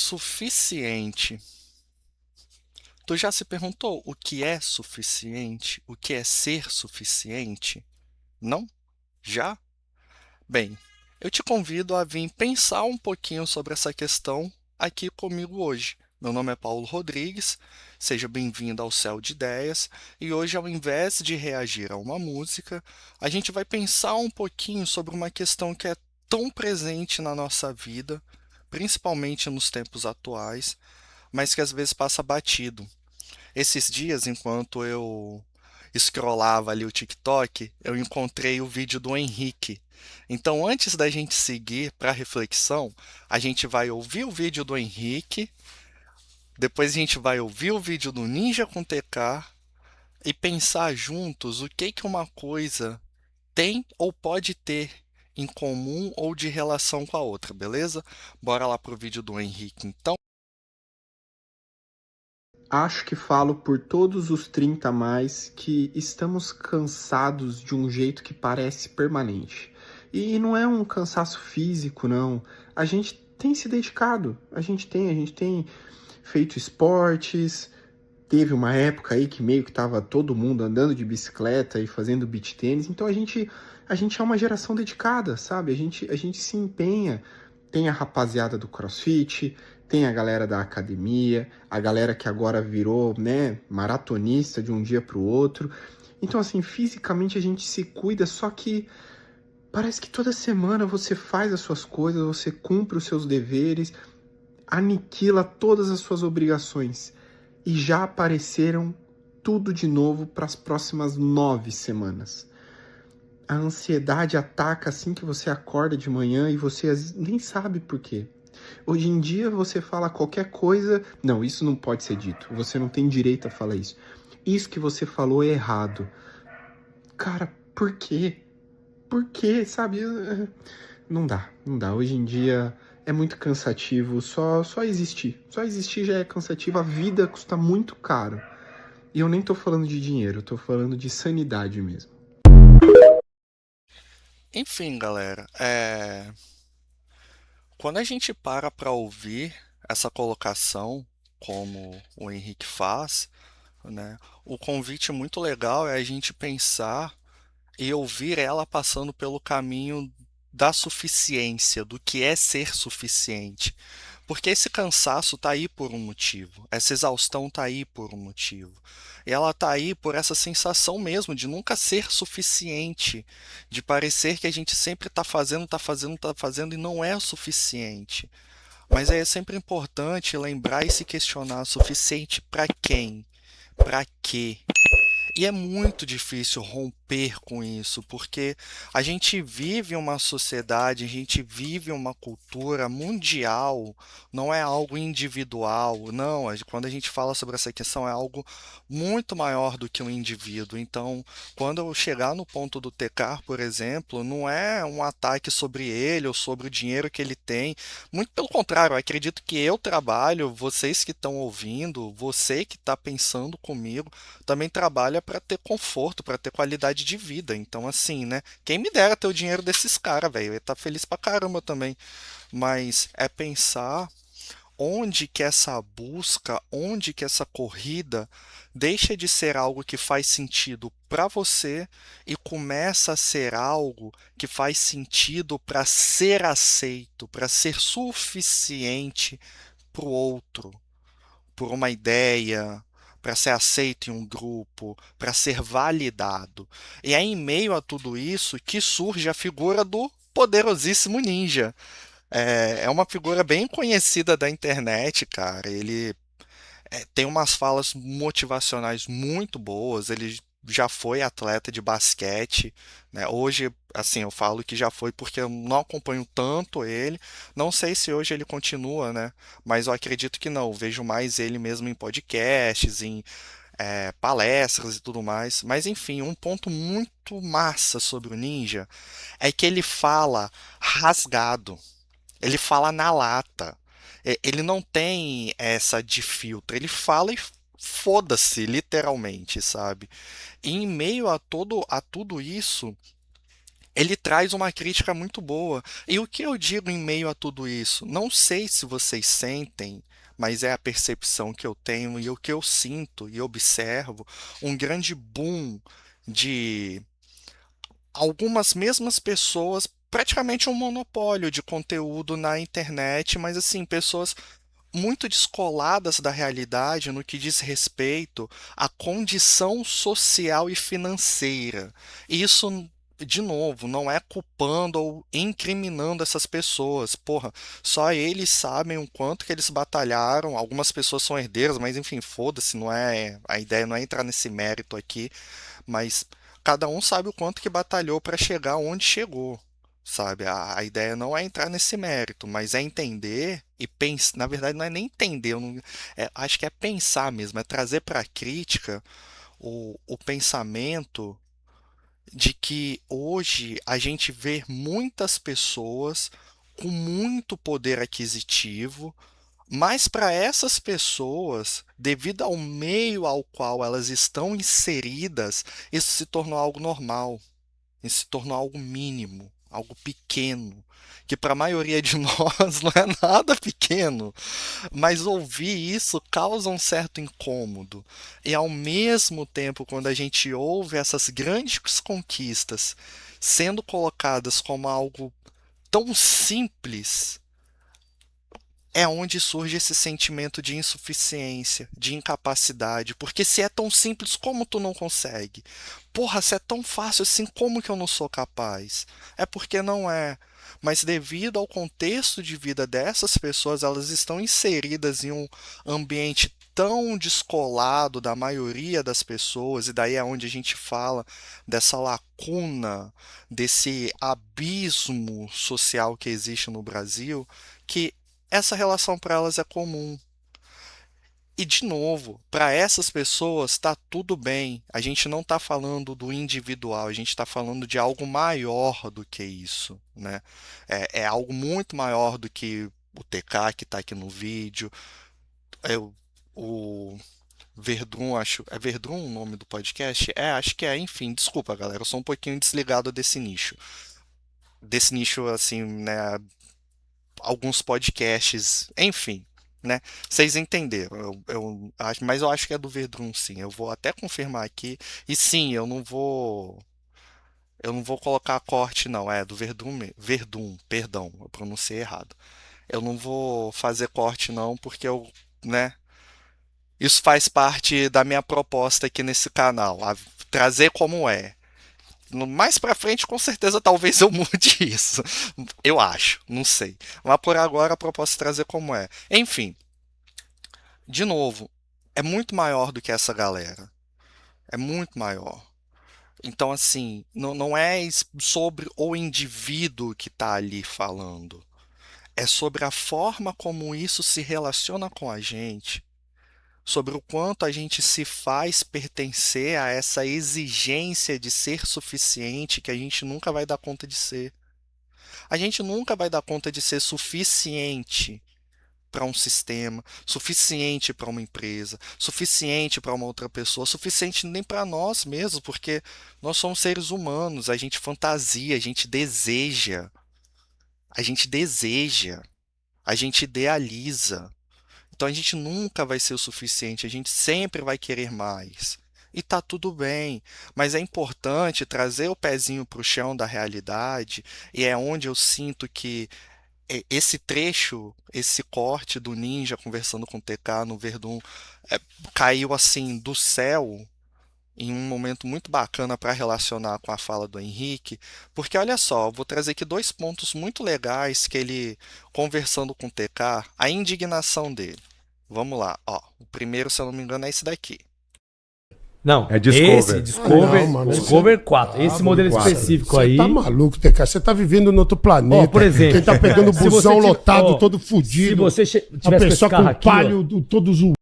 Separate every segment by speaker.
Speaker 1: Suficiente. Tu já se perguntou o que é suficiente? O que é ser suficiente? Não? Já? Bem, eu te convido a vir pensar um pouquinho sobre essa questão aqui comigo hoje. Meu nome é Paulo Rodrigues, seja bem-vindo ao Céu de Ideias, e hoje, ao invés de reagir a uma música, a gente vai pensar um pouquinho sobre uma questão que é tão presente na nossa vida, principalmente nos tempos atuais, mas que às vezes passa batido. Esses dias, enquanto eu scrollava ali o TikTok, eu encontrei o vídeo do Henrique. Então, antes da gente seguir para a reflexão, a gente vai ouvir o vídeo do Henrique, depois a gente vai ouvir o vídeo do Ninja com TK e pensar juntos o que uma coisa tem ou pode ter em comum ou de relação com a outra, beleza? Bora lá pro vídeo do Henrique, então.
Speaker 2: Acho que falo por todos os 30 a mais que estamos cansados de um jeito que parece permanente. E não é um cansaço físico, não. A gente tem se dedicado, a gente tem feito esportes. Teve uma época aí que meio que tava todo mundo andando de bicicleta e fazendo beach tênis. Então a gente é uma geração dedicada, sabe? A gente se empenha. Tem a rapaziada do CrossFit, tem a galera da academia, a galera que agora virou, né, maratonista de um dia pro outro. Então, assim, fisicamente a gente se cuida, só que parece que toda semana você faz as suas coisas, você cumpre os seus deveres, aniquila todas as suas obrigações. E já apareceram tudo de novo para as próximas 9 semanas. A ansiedade ataca assim que você acorda de manhã e você nem sabe por quê. Hoje em dia você fala qualquer coisa, não, isso não pode ser dito, você não tem direito a falar isso. Isso que você falou é errado. Cara, por quê? Por quê, sabe? Não dá. Hoje em dia é muito cansativo só existir. Só existir já é cansativo, a vida custa muito caro. E eu nem tô falando de dinheiro, eu tô falando de sanidade mesmo.
Speaker 1: Enfim, galera, quando a gente para ouvir essa colocação, como o Henrique faz, né, o convite muito legal é a gente pensar e ouvir ela passando pelo caminho da suficiência, do que é ser suficiente. Porque esse cansaço tá aí por um motivo, essa exaustão tá aí por um motivo. E ela tá aí por essa sensação mesmo de nunca ser suficiente, de parecer que a gente sempre tá fazendo, tá fazendo, tá fazendo e não é o suficiente. Mas é sempre importante lembrar e se questionar: suficiente para quem? Para quê? E é muito difícil romper com isso, porque a gente vive uma sociedade, a gente vive uma cultura mundial, não é algo individual, não. Quando a gente fala sobre essa questão, é algo muito maior do que um indivíduo. Então, quando eu chegar no ponto do Tecar, por exemplo, não é um ataque sobre ele ou sobre o dinheiro que ele tem. Muito pelo contrário, eu acredito que eu trabalho, vocês que estão ouvindo, você que está pensando comigo também trabalha para ter conforto, para ter qualidade de vida. Então, assim, né? Quem me dera ter o dinheiro desses caras, velho. Eu ia estar feliz pra caramba também. Mas é pensar onde que essa busca, onde que essa corrida deixa de ser algo que faz sentido para você e começa a ser algo que faz sentido para ser aceito, para ser suficiente para o outro, por uma ideia, para ser aceito em um grupo, para ser validado. E é em meio a tudo isso que surge a figura do poderosíssimo ninja. É uma figura bem conhecida da internet, cara. Ele tem umas falas motivacionais muito boas. Ele já foi atleta de basquete, né? Hoje, assim, eu falo que já foi porque eu não acompanho tanto ele. Não sei se hoje ele continua, né? Mas eu acredito que não. Eu vejo mais ele mesmo em podcasts, em palestras e tudo mais. Mas enfim, um ponto muito massa sobre o Ninja é que ele fala rasgado. Ele fala na lata. Ele não tem essa de filtro. Ele fala e foda-se, literalmente, sabe? E em meio a tudo isso, ele traz uma crítica muito boa. E o que eu digo em meio a tudo isso? Não sei se vocês sentem, mas é a percepção que eu tenho e o que eu sinto e observo, um grande boom de algumas mesmas pessoas, praticamente um monopólio de conteúdo na internet, mas assim, pessoas muito descoladas da realidade no que diz respeito à condição social e financeira. E isso, de novo, não é culpando ou incriminando essas pessoas. Porra, só eles sabem o quanto que eles batalharam. Algumas pessoas são herdeiras, mas enfim, foda-se, não é, a ideia não é entrar nesse mérito aqui, mas cada um sabe o quanto que batalhou para chegar onde chegou. Sabe, a ideia não é entrar nesse mérito, mas é entender e pensar. Na verdade, não é nem entender, acho que é pensar mesmo, é trazer para a crítica o pensamento de que hoje a gente vê muitas pessoas com muito poder aquisitivo, mas para essas pessoas, devido ao meio ao qual elas estão inseridas, isso se tornou algo normal. Isso se tornou algo mínimo, algo pequeno, que para a maioria de nós não é nada pequeno, mas ouvir isso causa um certo incômodo. E ao mesmo tempo, quando a gente ouve essas grandes conquistas sendo colocadas como algo tão simples, é onde surge esse sentimento de insuficiência, de incapacidade, porque se é tão simples, como tu não consegue? Porra, se é tão fácil assim, como que eu não sou capaz? É porque não é. Mas devido ao contexto de vida dessas pessoas, elas estão inseridas em um ambiente tão descolado da maioria das pessoas, e daí é onde a gente fala dessa lacuna, desse abismo social que existe no Brasil, que essa relação para elas é comum. E, de novo, para essas pessoas está tudo bem. A gente não está falando do individual, a gente está falando de algo maior do que isso, né? É algo muito maior do que o TK que está aqui no vídeo, o Verdun, acho. É Verdun o nome do podcast? É, acho que é. Enfim, desculpa, galera, eu sou um pouquinho desligado desse nicho. Desse nicho, assim, né? Alguns podcasts, enfim, né? Vocês entenderam, mas eu acho que é do Verdun, sim. Eu vou até confirmar aqui. E sim, eu não vou colocar corte, não. É do Verdun, Verdun, perdão, eu pronunciei errado. Eu não vou fazer corte, não, porque né? Isso faz parte da minha proposta aqui nesse canal, trazer como é. Mais pra frente, com certeza, talvez eu mude isso. Eu acho, não sei. Mas por agora, a proposta é trazer como é. Enfim, de novo, é muito maior do que essa galera. É muito maior. Então, assim, não é sobre o indivíduo que está ali falando. É sobre a forma como isso se relaciona com a gente. Sobre o quanto a gente se faz pertencer a essa exigência de ser suficiente que a gente nunca vai dar conta de ser. A gente nunca vai dar conta de ser suficiente para um sistema, suficiente para uma empresa, suficiente para uma outra pessoa, suficiente nem para nós mesmos, porque nós somos seres humanos, a gente fantasia, a gente deseja, a gente idealiza. Então a gente nunca vai ser o suficiente, a gente sempre vai querer mais. E tá tudo bem, mas é importante trazer o pezinho para o chão da realidade, e é onde eu sinto que esse trecho, esse corte do ninja conversando com o TK no Verdun, é, caiu assim do céu em um momento muito bacana para relacionar com a fala do Henrique, porque olha só, eu vou trazer aqui dois pontos muito legais que ele, conversando com o TK, a indignação dele. Vamos lá, ó. O primeiro, se eu não me engano, é esse daqui.
Speaker 3: Não,
Speaker 4: É
Speaker 3: esse
Speaker 4: Discover.
Speaker 3: Discover,
Speaker 5: Não, mano,
Speaker 3: Discover
Speaker 5: você-
Speaker 3: 4, esse modelo
Speaker 4: 4.
Speaker 3: específico
Speaker 5: Você
Speaker 3: aí.
Speaker 5: tá maluco, TK? Você tá vivendo no outro planeta.
Speaker 3: Ó, por exemplo,
Speaker 5: Quem tá pegando
Speaker 3: se você
Speaker 5: busão
Speaker 3: tiver-
Speaker 5: lotado,
Speaker 3: ó,
Speaker 5: todo
Speaker 3: Se
Speaker 5: fudido.
Speaker 3: você
Speaker 5: A
Speaker 3: tivesse com esse
Speaker 5: pessoa
Speaker 3: carro
Speaker 5: com
Speaker 3: aqui, ó,
Speaker 5: palho todo zoado.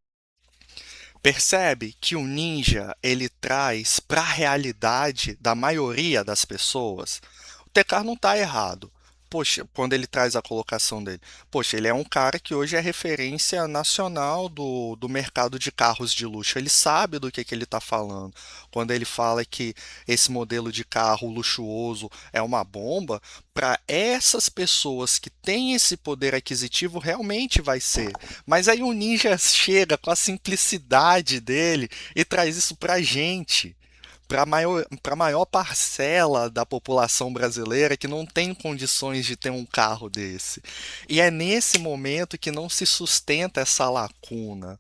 Speaker 1: Percebe que o ninja ele traz para a realidade da maioria das pessoas. O TK não está errado. Poxa, quando ele traz a colocação dele. Poxa, ele é um cara que hoje é referência nacional do mercado de carros de luxo. Ele sabe do que ele está falando. Quando ele fala que esse modelo de carro luxuoso é uma bomba, para essas pessoas que têm esse poder aquisitivo, realmente vai ser. Mas aí o Ninja chega com a simplicidade dele e traz isso pra gente, para a maior parcela da população brasileira que não tem condições de ter um carro desse. E é nesse momento que não se sustenta essa lacuna.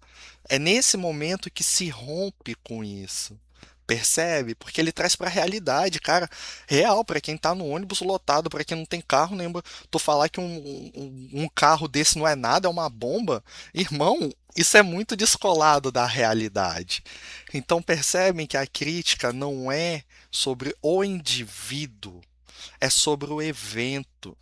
Speaker 1: É nesse momento que se rompe com isso. Percebe? Porque ele traz para a realidade, cara, real, para quem tá no ônibus lotado, para quem não tem carro, lembra? Tu falar que um carro desse não é nada, é uma bomba, irmão, isso é muito descolado da realidade. Então percebem que a crítica não é sobre o indivíduo, é sobre o evento.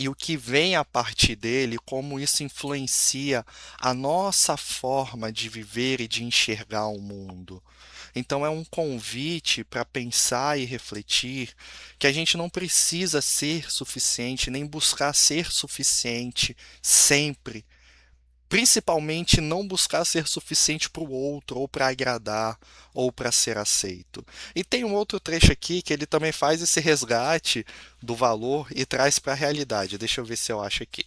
Speaker 1: E o que vem a partir dele, como isso influencia a nossa forma de viver e de enxergar o mundo. Então é um convite para pensar e refletir que a gente não precisa ser suficiente, nem buscar ser suficiente sempre. Principalmente não buscar ser suficiente para o outro, ou para agradar, ou para ser aceito. E tem um outro trecho aqui que ele também faz esse resgate do valor e traz para a realidade. Deixa eu ver se eu acho aqui.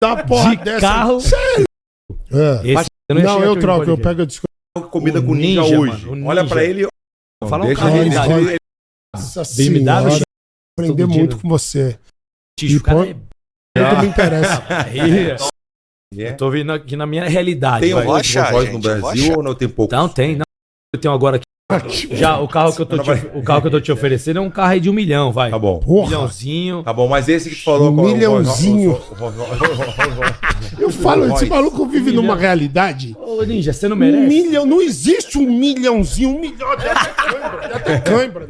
Speaker 5: Dá porra
Speaker 3: De
Speaker 5: dessa.
Speaker 3: carro.
Speaker 5: É.
Speaker 3: Esse, eu não, ia
Speaker 5: Não,
Speaker 3: chegar
Speaker 5: eu
Speaker 3: aqui no
Speaker 5: troco, eu
Speaker 3: podcast.
Speaker 5: pego a discussão.
Speaker 4: Comida
Speaker 3: O
Speaker 4: com ninja,
Speaker 3: Ninja,
Speaker 4: hoje.
Speaker 3: mano, o
Speaker 4: Olha
Speaker 3: Ninja.
Speaker 4: pra ele.
Speaker 3: Fala um
Speaker 4: Deixa
Speaker 3: carro
Speaker 4: ele,
Speaker 3: de
Speaker 5: Olha,
Speaker 4: ele-
Speaker 5: Nossa
Speaker 3: BMW
Speaker 5: senhora, aprender
Speaker 3: todo dia,
Speaker 5: muito
Speaker 3: né?
Speaker 5: com você.
Speaker 3: X, o cara
Speaker 5: Muito me interessa.
Speaker 3: é...
Speaker 4: É.
Speaker 3: Eu tô vendo aqui na minha realidade.
Speaker 4: Tem
Speaker 3: vai.
Speaker 4: um voz
Speaker 1: achar,
Speaker 4: no
Speaker 1: gente, eu vou
Speaker 4: Brasil
Speaker 1: achar.
Speaker 4: ou não tem pouco?
Speaker 3: Não, tem. Não. Eu tenho agora aqui. Já o carro que eu tô o carro que eu tô te oferecendo é um carro aí de 1 milhão, vai.
Speaker 4: Tá bom.
Speaker 5: Porra,
Speaker 3: Milhãozinho.
Speaker 4: Tá bom, mas esse que tu falou...
Speaker 5: Um
Speaker 4: qual é o
Speaker 5: milhãozinho.
Speaker 4: voz-
Speaker 5: eu falo, esse maluco vive numa realidade.
Speaker 3: Ô, Ninja, você não
Speaker 5: 1
Speaker 3: merece?
Speaker 5: milhão, não existe 1 milhãozinho, 1 milhão, até cãibra.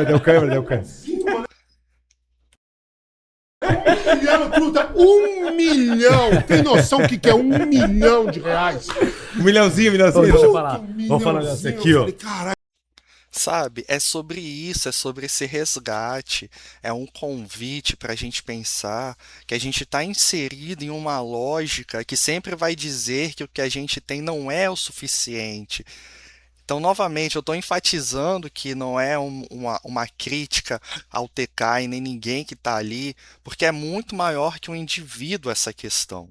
Speaker 4: Deu câmera.
Speaker 5: 1 milhão, truta, 1 milhão. Tem noção o que é 1 milhão de reais?
Speaker 4: Um milhãozinho.
Speaker 3: Ô, deixa eu falar.
Speaker 5: Puta,
Speaker 3: Vamos falar dessa aqui,
Speaker 5: eu
Speaker 3: ó.
Speaker 5: falei, caralho.
Speaker 1: Sabe, é sobre isso, é sobre esse resgate, é um convite para a gente pensar que a gente está inserido em uma lógica que sempre vai dizer que o que a gente tem não é o suficiente. Então, novamente, eu estou enfatizando que não é uma crítica ao TK e nem ninguém que está ali, porque é muito maior que um indivíduo essa questão.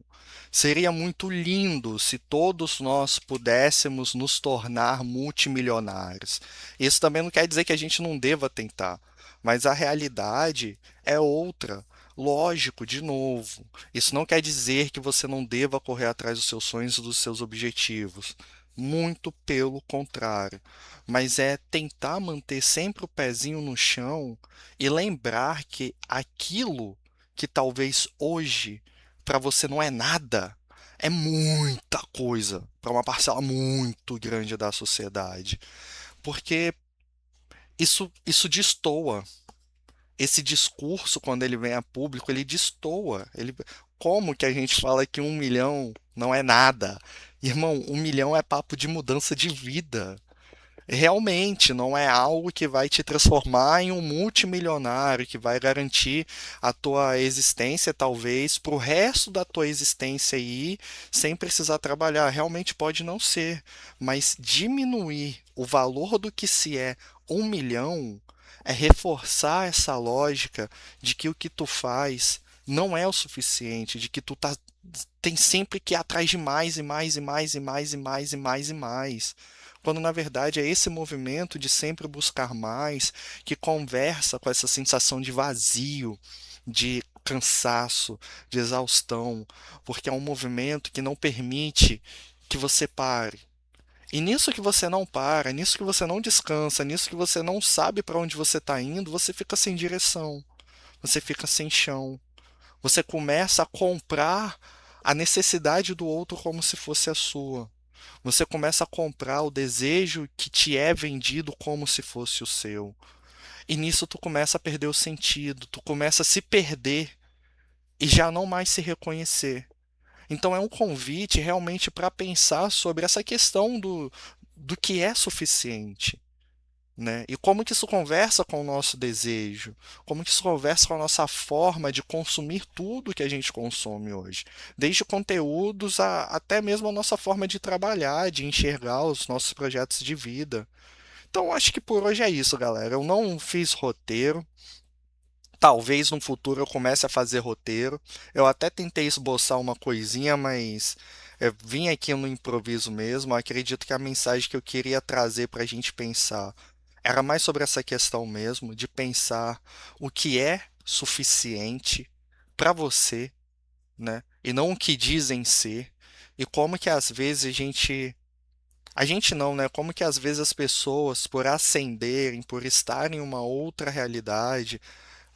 Speaker 1: Seria muito lindo se todos nós pudéssemos nos tornar multimilionários. Isso também não quer dizer que a gente não deva tentar, mas a realidade é outra. Lógico, de novo, isso não quer dizer que você não deva correr atrás dos seus sonhos e dos seus objetivos. Muito pelo contrário. Mas é tentar manter sempre o pezinho no chão e lembrar que aquilo que talvez hoje para você não é nada, é muita coisa para uma parcela muito grande da sociedade. Porque isso destoa. Esse discurso, quando ele vem a público, ele destoa. Como que a gente fala que 1 milhão não é nada? Irmão, 1 milhão é papo de mudança de vida. Realmente, não é algo que vai te transformar em um multimilionário, que vai garantir a tua existência, talvez, para o resto da tua existência aí, sem precisar trabalhar. Realmente pode não ser, mas diminuir o valor do que se é 1 milhão é reforçar essa lógica de que o que tu faz não é o suficiente, de que tem sempre que ir atrás de mais e mais e mais e mais e mais e mais e mais. Quando na verdade é esse movimento de sempre buscar mais que conversa com essa sensação de vazio, de cansaço, de exaustão, porque é um movimento que não permite que você pare. E nisso que você não para, nisso que você não descansa, nisso que você não sabe para onde você está indo, você fica sem direção, você fica sem chão. Você começa a comprar a necessidade do outro como se fosse a sua. Você começa a comprar o desejo que te é vendido como se fosse o seu. E nisso tu começa a perder o sentido, tu começa a se perder e já não mais se reconhecer. Então é um convite realmente para pensar sobre essa questão do que é suficiente. né? E como que isso conversa com o nosso desejo? Como que isso conversa com a nossa forma de consumir tudo que a gente consome hoje? Desde conteúdos até mesmo a nossa forma de trabalhar, de enxergar os nossos projetos de vida. Então, acho que por hoje é isso, galera. Eu não fiz roteiro. Talvez no futuro eu comece a fazer roteiro. Eu até tentei esboçar uma coisinha, mas eu vim aqui no improviso mesmo. Eu acredito que a mensagem que eu queria trazer para a gente pensar era mais sobre essa questão mesmo, de pensar o que é suficiente para você, né? E não o que dizem ser. E como que às vezes a gente não, né? Como que às vezes as pessoas, por ascenderem, por estarem em uma outra realidade,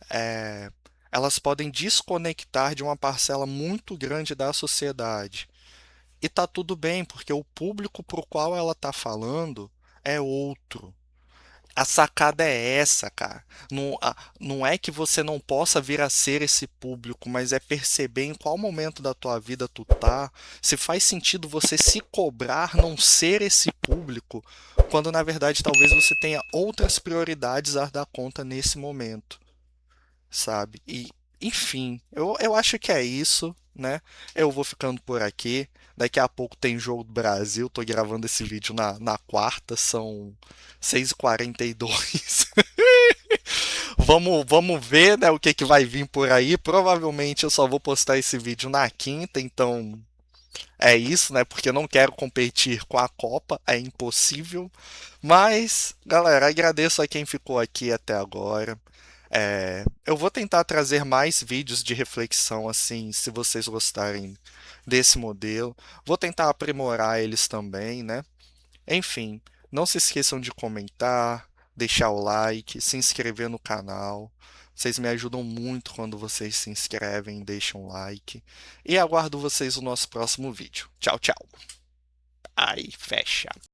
Speaker 1: é, elas podem desconectar de uma parcela muito grande da sociedade. E tá tudo bem, porque o público para o qual ela tá falando é outro. A sacada é essa, cara. Não é que você não possa vir a ser esse público, mas é perceber em qual momento da tua vida tu tá, se faz sentido você se cobrar não ser esse público, quando na verdade talvez você tenha outras prioridades a dar conta nesse momento, sabe? E, enfim, eu acho que é isso, né? Eu vou ficando por aqui. Daqui a pouco tem jogo do Brasil. Tô gravando esse vídeo na quarta, são 6h42. Vamos ver, né, o que que vai vir por aí. Provavelmente eu só vou postar esse vídeo na quinta, então é isso, né? Porque eu não quero competir com a Copa, é impossível. Mas, galera, agradeço a quem ficou aqui até agora. Eu vou tentar trazer mais vídeos de reflexão, assim, se vocês gostarem desse modelo. Vou tentar aprimorar eles também, né? Enfim, não se esqueçam de comentar, deixar o like, se inscrever no canal. Vocês me ajudam muito quando vocês se inscrevem e deixam um like. E aguardo vocês no nosso próximo vídeo. Tchau, tchau. Aí, fecha.